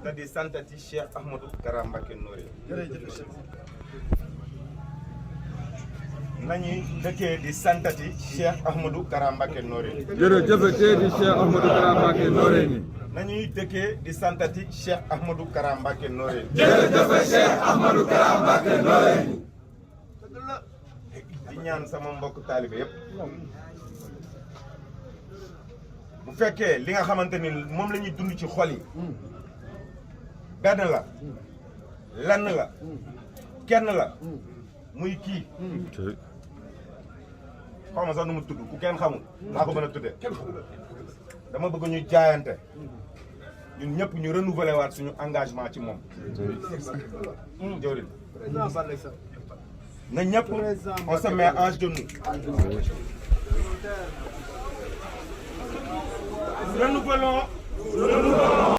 te di santati Cheikh Ahmadou Kara Mbacké Noreyni. nañuy dëkkee di santati Cheikh Ahmadou Kara Mbacké Noreyni. jërëjëfatee di Cheikh Ahmadou Kara Mbacké Noreyni. nañuy dëkkee di santati Cheikh Ahmadou Kara Mbacké Noreyni. jërëjëf Cheikh Ahmadou Kara Mbacké Noreyni. di ñaan sama mbokk taalibe yépp bu fekkee li nga xamante ni moom la ñuy dund ci xol yi benn la lenn la kenn la muy kii xaw ma sax nu mu tudd ku kenn xamul laa ko mën a tuddee dama bëgg ñu jaayante ñun ñëpp ñu renouveler waat suñu engagement ci moom jawrin na ñëpp on se met en genoux renouvelons